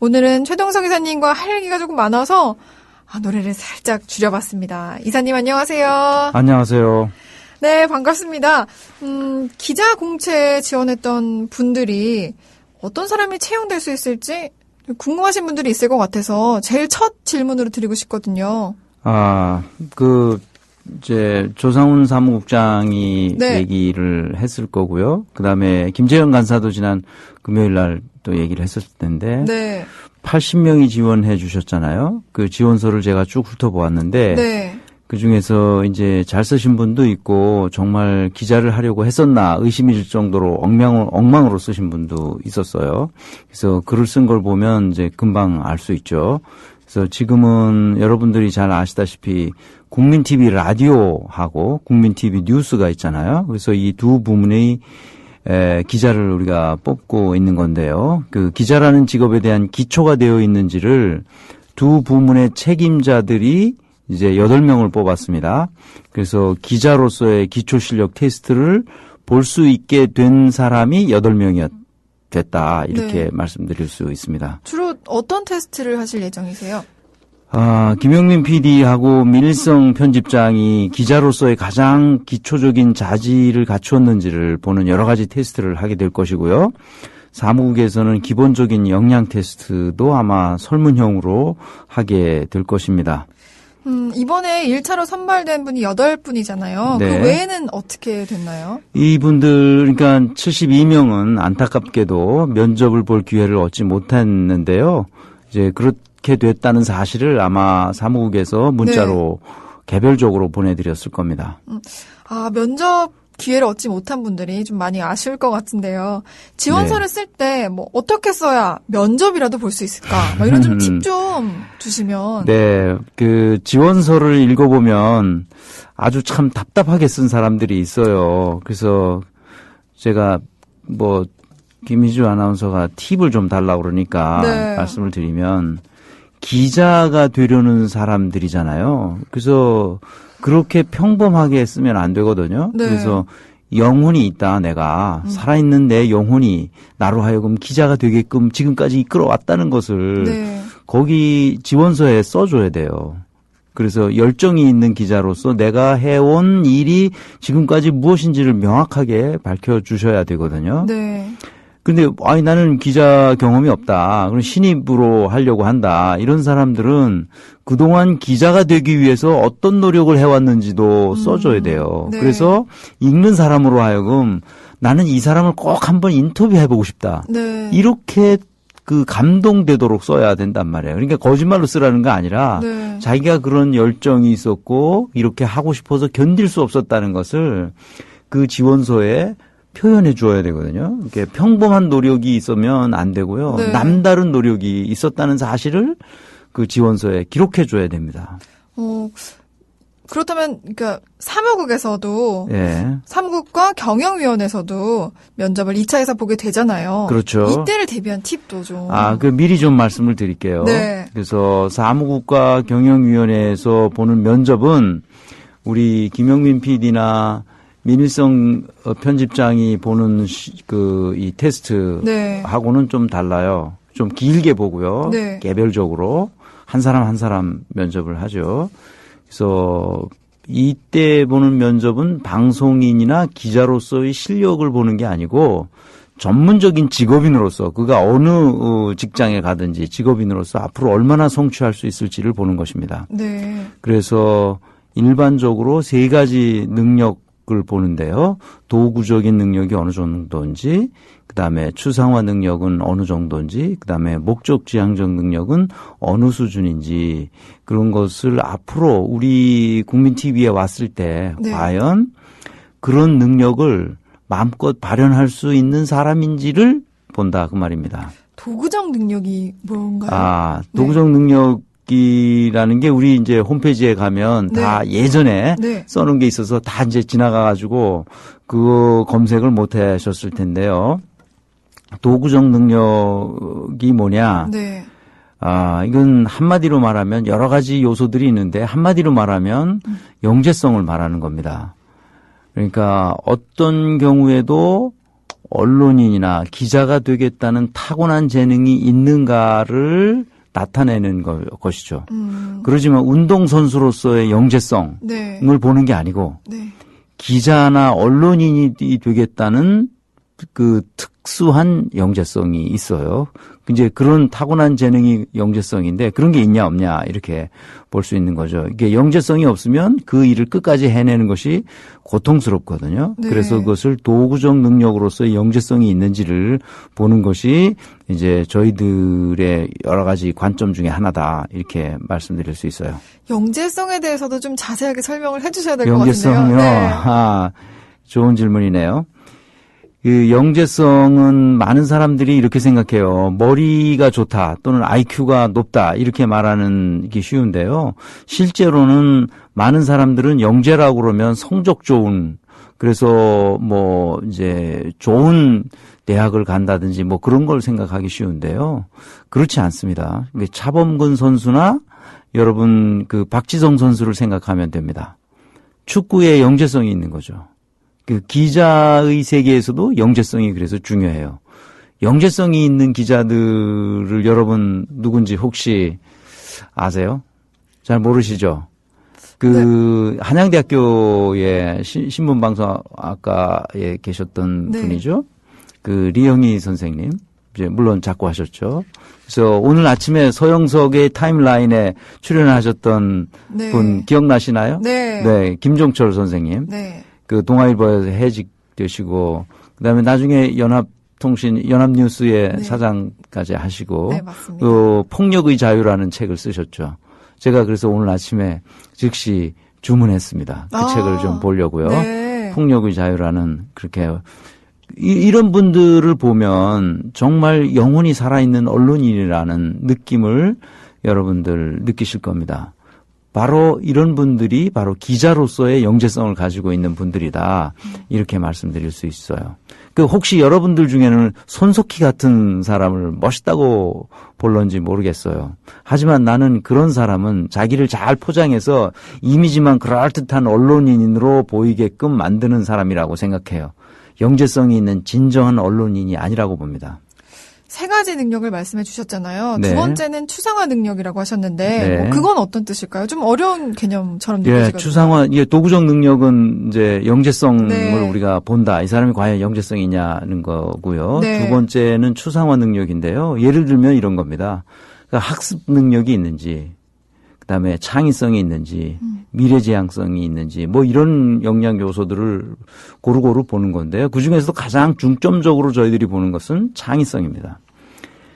오늘은 최동석 이사님과 할 얘기가 조금 많아서 노래를 살짝 줄여봤습니다. 이사님 안녕하세요. 안녕하세요. 네, 반갑습니다. 기자 공채에 지원했던 분들이 어떤 사람이 채용될 수 있을지 궁금하신 분들이 있을 것 같아서 제일 첫 질문으로 드리고 싶거든요. 이제 조상훈 사무국장이 네. 얘기를 했을 거고요. 그다음에 김재현 간사도 지난 금요일 날 또 얘기를 했었을 텐데 네. 80명이 지원해 주셨잖아요. 그 지원서를 제가 쭉 훑어보았는데 네. 그중에서 이제 잘 쓰신 분도 있고 정말 기자를 하려고 했었나 의심이 들 정도로 엉망으로 쓰신 분도 있었어요. 그래서 글을 쓴 걸 보면 이제 금방 알 수 있죠. 그래서 지금은 여러분들이 잘 아시다시피 국민TV 라디오하고 국민TV 뉴스가 있잖아요. 그래서 이 두 부문의 기자를 우리가 뽑고 있는 건데요. 그 기자라는 직업에 대한 기초가 되어 있는지를 두 부문의 책임자들이 이제 8명을 뽑았습니다. 그래서 기자로서의 기초 실력 테스트를 볼 수 있게 된 사람이 8명이었다. 됐다. 이렇게 네. 말씀드릴 수 있습니다. 주로 어떤 테스트를 하실 예정이세요? 김영민 PD하고 민일성 편집장이 기자로서의 가장 기초적인 자질을 갖추었는지를 보는 여러 가지 테스트를 하게 될 것이고요. 사무국에서는 기본적인 역량 테스트도 아마 설문형으로 하게 될 것입니다. 이번에 1차로 선발된 분이 8분이잖아요. 네. 그 외에는 어떻게 됐나요? 이분들, 그러니까 72명은 안타깝게도 면접을 볼 기회를 얻지 못했는데요. 이제 그렇게 됐다는 사실을 아마 사무국에서 문자로 네. 개별적으로 보내드렸을 겁니다. 면접 기회를 얻지 못한 분들이 좀 많이 아쉬울 것 같은데요. 지원서를 네. 쓸 때 어떻게 써야 면접이라도 볼 수 있을까? 이런 좀 팁 좀 주시면. 네, 그 지원서를 읽어보면 아주 참 답답하게 쓴 사람들이 있어요. 그래서 제가 김희주 아나운서가 팁을 좀 달라고 그러니까 네. 말씀을 드리면 기자가 되려는 사람들이잖아요. 그래서 그렇게 평범하게 쓰면 안 되거든요. 네. 그래서 영혼이 있다. 내가 살아있는 내 영혼이 나로 하여금 기자가 되게끔 지금까지 이끌어왔다는 것을 네. 거기 지원서에 써줘야 돼요. 그래서 열정이 있는 기자로서 내가 해온 일이 지금까지 무엇인지를 명확하게 밝혀주셔야 되거든요. 네. 근데 나는 기자 경험이 없다. 그럼 신입으로 하려고 한다. 이런 사람들은 그동안 기자가 되기 위해서 어떤 노력을 해왔는지도 써줘야 돼요. 네. 그래서 읽는 사람으로 하여금 나는 이 사람을 꼭 한번 인터뷰해보고 싶다. 네. 이렇게 감동되도록 써야 된단 말이에요. 그러니까 거짓말로 쓰라는 거 아니라 네. 자기가 그런 열정이 있었고 이렇게 하고 싶어서 견딜 수 없었다는 것을 그 지원서에 표현해 주어야 되거든요. 이렇게 평범한 노력이 있으면 안 되고요. 네. 남다른 노력이 있었다는 사실을 그 지원서에 기록해 줘야 됩니다. 그렇다면 사무국에서도 예. 사무국과 경영위원회에서도 면접을 2차에서 보게 되잖아요. 그렇죠. 이때를 대비한 팁도 좀. 미리 좀 말씀을 드릴게요. 네. 그래서 사무국과 경영위원회에서 보는 면접은 우리 김영민 PD나 민일성 편집장이 보는 이 테스트하고는 좀 달라요. 좀 길게 보고요. 네. 개별적으로 한 사람 한 사람 면접을 하죠. 그래서 이때 보는 면접은 방송인이나 기자로서의 실력을 보는 게 아니고 전문적인 직업인으로서 그가 어느 직장에 가든지 직업인으로서 앞으로 얼마나 성취할 수 있을지를 보는 것입니다. 네. 그래서 일반적으로 3가지 능력을 보는데요. 도구적인 능력이 어느 정도인지, 그다음에 추상화 능력은 어느 정도인지, 그다음에 목적 지향적 능력은 어느 수준인지 그런 것을 앞으로 우리 국민TV에 왔을 때 네. 과연 그런 능력을 마음껏 발현할 수 있는 사람인지를 본다 그 말입니다. 도구적 능력이 뭔가요? 도구적 능력이라는 게 우리 이제 홈페이지에 가면 네. 다 예전에 네. 써놓은 게 있어서 다 이제 지나가가지고 그거 검색을 못 하셨을 텐데요. 도구적 능력이 뭐냐? 네. 이건 한마디로 말하면 여러 가지 요소들이 있는데 한마디로 말하면 영재성을 말하는 겁니다. 그러니까 어떤 경우에도 언론인이나 기자가 되겠다는 타고난 재능이 있는가를 나타내는 것이죠. 그러지만 운동선수로서의 영재성을 네. 보는 게 아니고 네. 기자나 언론인이 되겠다는 그 특수한 영재성이 있어요. 이제 그런 타고난 재능이 영재성인데 그런 게 있냐 없냐 이렇게 볼 수 있는 거죠. 이게 영재성이 없으면 그 일을 끝까지 해내는 것이 고통스럽거든요. 네. 그래서 그것을 도구적 능력으로서의 영재성이 있는지를 보는 것이 이제 저희들의 여러 가지 관점 중에 하나다 이렇게 말씀드릴 수 있어요. 영재성에 대해서도 좀 자세하게 설명을 해주셔야 될 것 같은데요. 영재성요. 네. 좋은 질문이네요. 그 영재성은 많은 사람들이 이렇게 생각해요. 머리가 좋다 또는 IQ가 높다 이렇게 말하는 게 쉬운데요. 실제로는 많은 사람들은 영재라고 그러면 성적 좋은 그래서 뭐 이제 좋은 대학을 간다든지 뭐 그런 걸 생각하기 쉬운데요. 그렇지 않습니다. 차범근 선수나 여러분 그 박지성 선수를 생각하면 됩니다. 축구에 영재성이 있는 거죠. 그 기자의 세계에서도 영재성이 그래서 중요해요. 영재성이 있는 기자들을 여러분 누군지 혹시 아세요? 잘 모르시죠? 그 네. 한양대학교의 신문방송학과에 계셨던 네. 분이죠. 그 리영희 선생님. 이제 물론 작고 하셨죠. 그래서 오늘 아침에 서영석의 타임라인에 출연하셨던 네. 분 기억나시나요? 네. 네, 김종철 선생님. 네. 그 동아일보에서 해직되시고 그다음에 나중에 연합뉴스의 네. 사장까지 하시고 네, 맞습니다. 그 폭력의 자유라는 책을 쓰셨죠. 제가 그래서 오늘 아침에 즉시 주문했습니다. 그 책을 좀 보려고요. 네. 폭력의 자유라는 그렇게 이런 분들을 보면 정말 영혼이 살아있는 언론인이라는 느낌을 여러분들 느끼실 겁니다. 바로 이런 분들이 바로 기자로서의 영재성을 가지고 있는 분들이다. 이렇게 말씀드릴 수 있어요. 그 혹시 여러분들 중에는 손석희 같은 사람을 멋있다고 볼런지 모르겠어요. 하지만 나는 그런 사람은 자기를 잘 포장해서 이미지만 그럴듯한 언론인으로 보이게끔 만드는 사람이라고 생각해요. 영재성이 있는 진정한 언론인이 아니라고 봅니다. 세 가지 능력을 말씀해 주셨잖아요. 네. 두 번째는 추상화 능력이라고 하셨는데 네. 그건 어떤 뜻일까요? 좀 어려운 개념처럼 느껴지거든요. 추상화, 이게 도구적 능력은 이제 영재성을 네. 우리가 본다. 이 사람이 과연 영재성이 있냐는 거고요. 네. 두 번째는 추상화 능력인데요. 예를 들면 이런 겁니다. 그러니까 학습 능력이 있는지, 그다음에 창의성이 있는지, 미래지향성이 있는지 뭐 이런 영양 요소들을 고루고루 보는 건데요. 그중에서도 가장 중점적으로 저희들이 보는 것은 창의성입니다.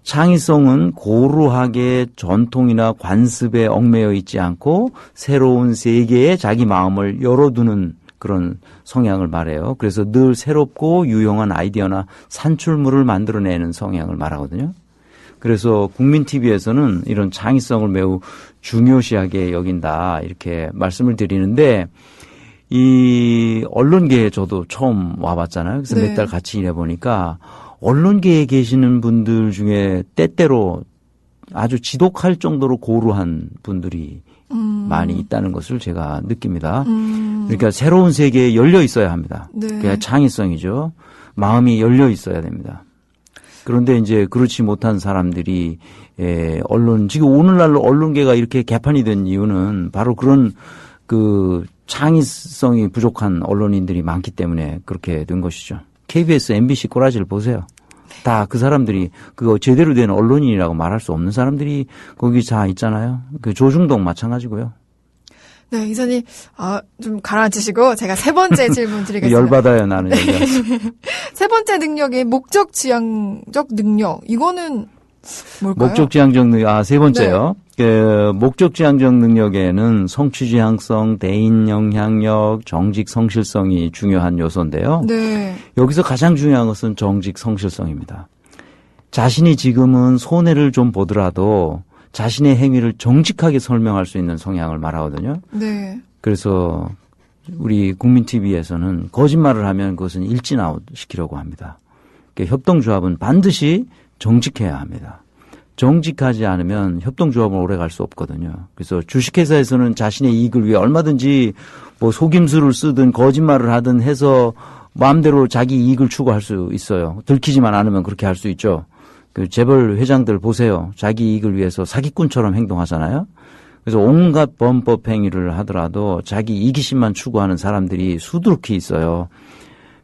창의성은 고루하게 전통이나 관습에 얽매여 있지 않고 새로운 세계에 자기 마음을 열어두는 그런 성향을 말해요. 그래서 늘 새롭고 유용한 아이디어나 산출물을 만들어내는 성향을 말하거든요. 그래서 국민TV에서는 이런 창의성을 매우 중요시하게 여긴다 이렇게 말씀을 드리는데 이 언론계에 저도 처음 와봤잖아요. 그래서 네. 몇 달 같이 일해보니까 언론계에 계시는 분들 중에 때때로 아주 지독할 정도로 고루한 분들이 많이 있다는 것을 제가 느낍니다. 그러니까 새로운 세계에 열려 있어야 합니다. 네. 그게 창의성이죠. 마음이 열려 있어야 됩니다. 그런데 이제 그렇지 못한 사람들이 지금 오늘날로 언론계가 이렇게 개판이 된 이유는 바로 그런 그 창의성이 부족한 언론인들이 많기 때문에 그렇게 된 것이죠. KBS, MBC 꼬라지를 보세요. 다 그 사람들이 그거 제대로 된 언론인이라고 말할 수 없는 사람들이 거기 다 있잖아요. 그 조중동 마찬가지고요. 네, 이사님, 좀 가라앉히시고 제가 세 번째 질문 드리겠습니다. 열받아요, 나는. 세 번째 능력이 목적지향적 능력. 이거는 뭘까요? 목적지향적 능력, 세 번째요. 네. 목적지향적 능력에는 성취지향성, 대인 영향력, 정직 성실성이 중요한 요소인데요. 네. 여기서 가장 중요한 것은 정직 성실성입니다. 자신이 지금은 손해를 좀 보더라도 자신의 행위를 정직하게 설명할 수 있는 성향을 말하거든요. 네. 그래서 우리 국민TV에서는 거짓말을 하면 그것은 일진아웃 시키려고 합니다. 그러니까 협동조합은 반드시 정직해야 합니다. 정직하지 않으면 협동조합은 오래 갈 수 없거든요. 그래서 주식회사에서는 자신의 이익을 위해 얼마든지 뭐 속임수를 쓰든 거짓말을 하든 해서 마음대로 자기 이익을 추구할 수 있어요. 들키지만 않으면 그렇게 할 수 있죠. 그 재벌 회장들 보세요. 자기 이익을 위해서 사기꾼처럼 행동하잖아요. 그래서 온갖 범법 행위를 하더라도 자기 이기심만 추구하는 사람들이 수두룩히 있어요.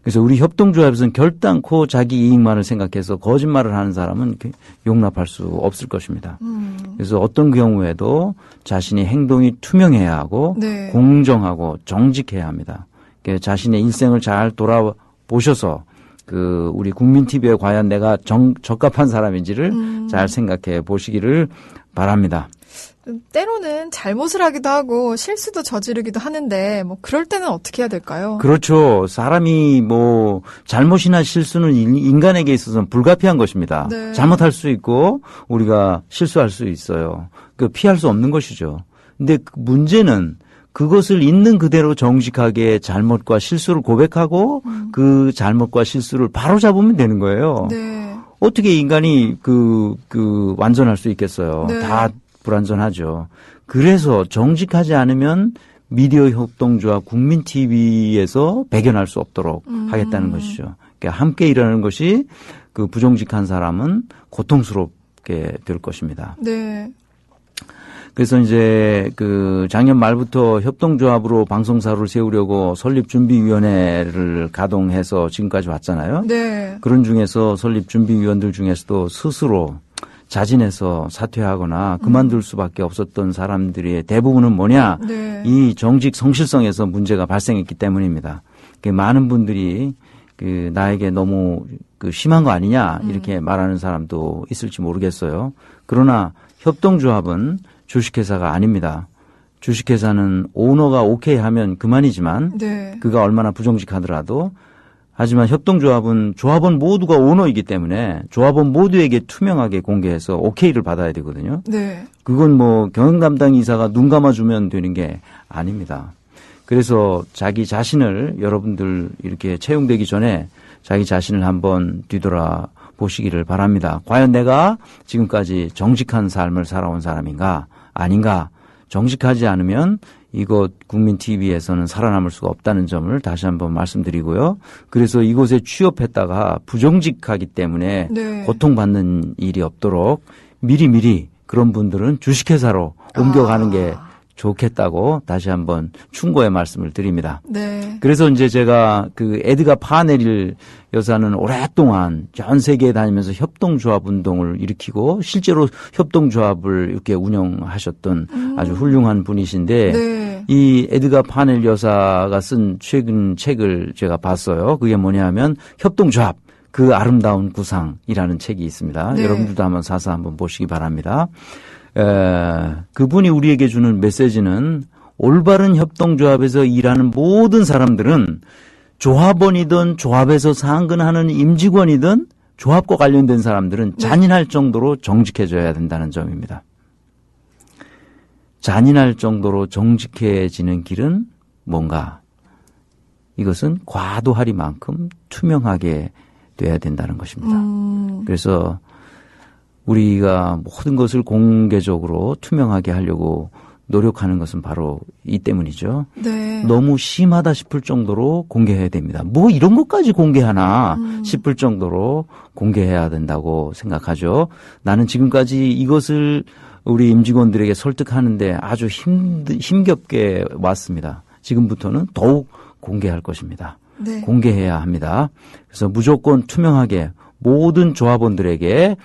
그래서 우리 협동조합에서는 결단코 자기 이익만을 생각해서 거짓말을 하는 사람은 용납할 수 없을 것입니다. 그래서 어떤 경우에도 자신의 행동이 투명해야 하고 네. 공정하고 정직해야 합니다. 자신의 일생을 잘 돌아보셔서 그 우리 국민 TV에 과연 내가 적합한 사람인지를 잘 생각해 보시기를 바랍니다. 때로는 잘못을 하기도 하고 실수도 저지르기도 하는데 뭐 그럴 때는 어떻게 해야 될까요? 그렇죠. 사람이 뭐 잘못이나 실수는 인간에게 있어서는 불가피한 것입니다. 네. 잘못할 수 있고 우리가 실수할 수 있어요. 그 피할 수 없는 것이죠. 근데 그 문제는 그것을 있는 그대로 정직하게 잘못과 실수를 고백하고 그 잘못과 실수를 바로잡으면 되는 거예요. 네. 어떻게 인간이 완전할 수 있겠어요. 네. 다 불완전하죠. 그래서 정직하지 않으면 미디어 협동조합 국민 TV에서 배견할 수 없도록 하겠다는 것이죠. 그러니까 함께 일하는 것이 그 부정직한 사람은 고통스럽게 될 것입니다. 네. 그래서 이제 그 작년 말부터 협동조합으로 방송사를 세우려고 설립준비위원회를 가동해서 지금까지 왔잖아요. 네. 그런 중에서 설립준비위원들 중에서도 스스로 자진해서 사퇴하거나 그만둘 수밖에 없었던 사람들의 대부분은 뭐냐? 네. 이 정직 성실성에서 문제가 발생했기 때문입니다. 많은 분들이 그 나에게 너무 그 심한 거 아니냐 이렇게 말하는 사람도 있을지 모르겠어요. 그러나 협동조합은 주식회사가 아닙니다. 주식회사는 오너가 오케이 하면 그만이지만 네. 그가 얼마나 부정직하더라도 하지만 협동조합은 조합원 모두가 오너이기 때문에 조합원 모두에게 투명하게 공개해서 오케이를 받아야 되거든요. 네. 그건 뭐 경영 담당 이사가 눈 감아주면 되는 게 아닙니다. 그래서 자기 자신을 여러분들 이렇게 채용되기 전에 자기 자신을 한번 뒤돌아 보시기를 바랍니다. 과연 내가 지금까지 정직한 삶을 살아온 사람인가 아닌가. 정직하지 않으면 이곳 국민TV에서는 살아남을 수가 없다는 점을 다시 한번 말씀드리고요. 그래서 이곳에 취업했다가 부정직하기 때문에 네. 고통받는 일이 없도록 미리미리 그런 분들은 주식회사로 옮겨가는 게 좋겠다고 다시 한번 충고의 말씀을 드립니다. 네. 그래서 이제 제가 그 에드가 파네릴 여사는 오랫동안 전 세계에 다니면서 협동조합 운동을 일으키고 실제로 협동조합을 이렇게 운영하셨던 아주 훌륭한 분이신데 네. 이 에드가 파넬 여사가 쓴 최근 책을 제가 봤어요. 그게 뭐냐면 협동조합 그 아름다운 구상이라는 책이 있습니다. 네. 여러분들도 한번 사서 한번 보시기 바랍니다. 그분이 우리에게 주는 메시지는 올바른 협동조합에서 일하는 모든 사람들은 조합원이든 조합에서 상근하는 임직원이든 조합과 관련된 사람들은 잔인할 정도로 정직해져야 된다는 점입니다. 잔인할 정도로 정직해지는 길은 뭔가? 이것은 과도하리만큼 투명하게 돼야 된다는 것입니다. 그래서 우리가 모든 것을 공개적으로 투명하게 하려고 노력하는 것은 바로 이 때문이죠. 네. 너무 심하다 싶을 정도로 공개해야 됩니다. 뭐 이런 것까지 공개하나 싶을 정도로 공개해야 된다고 생각하죠. 나는 지금까지 이것을 우리 임직원들에게 설득하는데 아주 힘겹게 왔습니다. 지금부터는 더욱 공개할 것입니다. 네. 공개해야 합니다. 그래서 무조건 투명하게 모든 조합원들에게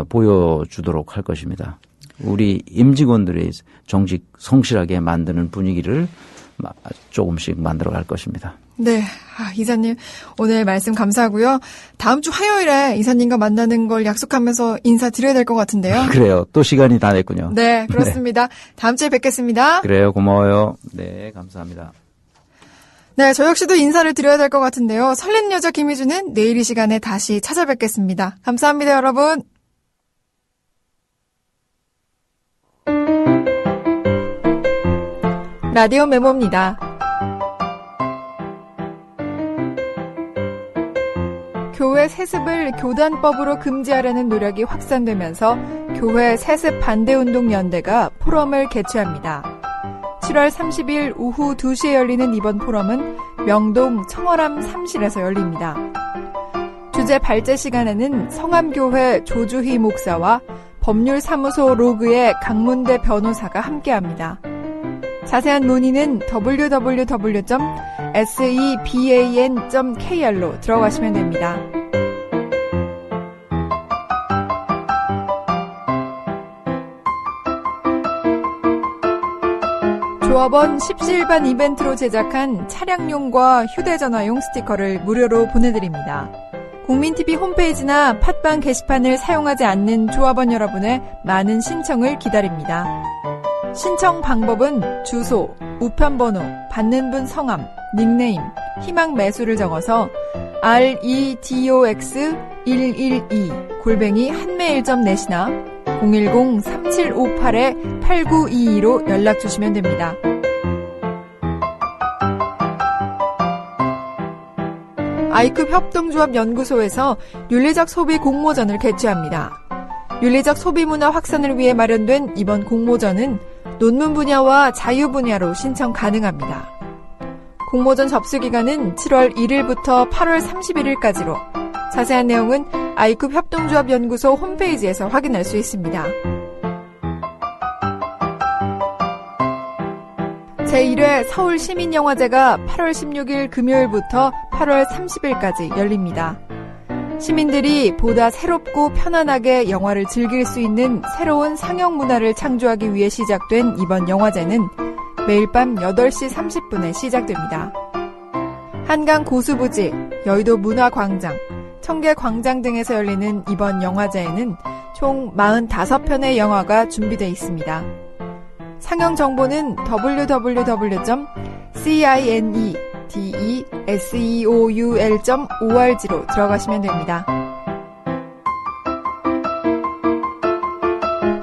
보여주도록 할 것입니다. 우리 임직원들의 정직 성실하게 만드는 분위기를 조금씩 만들어갈 것입니다. 네. 이사님 오늘 말씀 감사하고요. 다음 주 화요일에 이사님과 만나는 걸 약속하면서 인사드려야 될 것 같은데요. 그래요. 또 시간이 다 됐군요. 네, 그렇습니다. 다음 주에 뵙겠습니다. 그래요. 고마워요. 네, 감사합니다. 네, 저 역시도 인사를 드려야 될 것 같은데요. 설렌 여자 김희주는 내일 이 시간에 다시 찾아뵙겠습니다. 감사합니다, 여러분. 라디오 메모입니다. 교회 세습을 교단법으로 금지하려는 노력이 확산되면서 교회 세습 반대운동연대가 포럼을 개최합니다. 7월 30일 오후 2시에 열리는 이번 포럼은 명동 청월암 사무실에서 열립니다. 주제 발제 시간에는 성암교회 조주희 목사와 법률사무소 로그의 강문대 변호사가 함께합니다. 자세한 문의는 www.seban.kr로 들어가시면 됩니다. 조합원 십시일반 이벤트로 제작한 차량용과 휴대전화용 스티커를 무료로 보내드립니다. 국민TV 홈페이지나 팟빵 게시판을 사용하지 않는 조합원 여러분의 많은 신청을 기다립니다. 신청 방법은 주소, 우편번호, 받는 분 성함, 닉네임, 희망 매수를 적어서 redox112@한메일.net이나 010-3758-8922로 연락주시면 됩니다. 아이큐 협동조합 연구소에서 윤리적 소비 공모전을 개최합니다. 윤리적 소비 문화 확산을 위해 마련된 이번 공모전은 논문 분야와 자유 분야로 신청 가능합니다. 공모전 접수 기간은 7월 1일부터 8월 31일까지로 자세한 내용은 아이큐 협동조합 연구소 홈페이지에서 확인할 수 있습니다. 제1회 서울시민영화제가 8월 16일 금요일부터 8월 30일까지 열립니다. 시민들이 보다 새롭고 편안하게 영화를 즐길 수 있는 새로운 상영 문화를 창조하기 위해 시작된 이번 영화제는 매일 밤 8시 30분에 시작됩니다. 한강 고수부지, 여의도 문화광장, 청계광장 등에서 열리는 이번 영화제에는 총 45편의 영화가 준비되어 있습니다. 상영 정보는 www.cinedeseoul.org로 들어가시면 됩니다.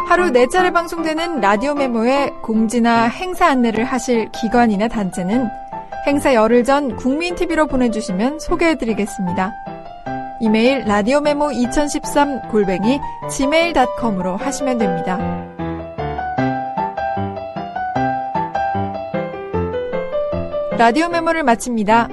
하루 4차례 방송되는 라디오 메모에 공지나 행사 안내를 하실 기관이나 단체는 행사 열흘 전 국민TV로 보내주시면 소개해드리겠습니다. 이메일 radiomemo2013@gmail.com으로 하시면 됩니다. 라디오 메모를 마칩니다.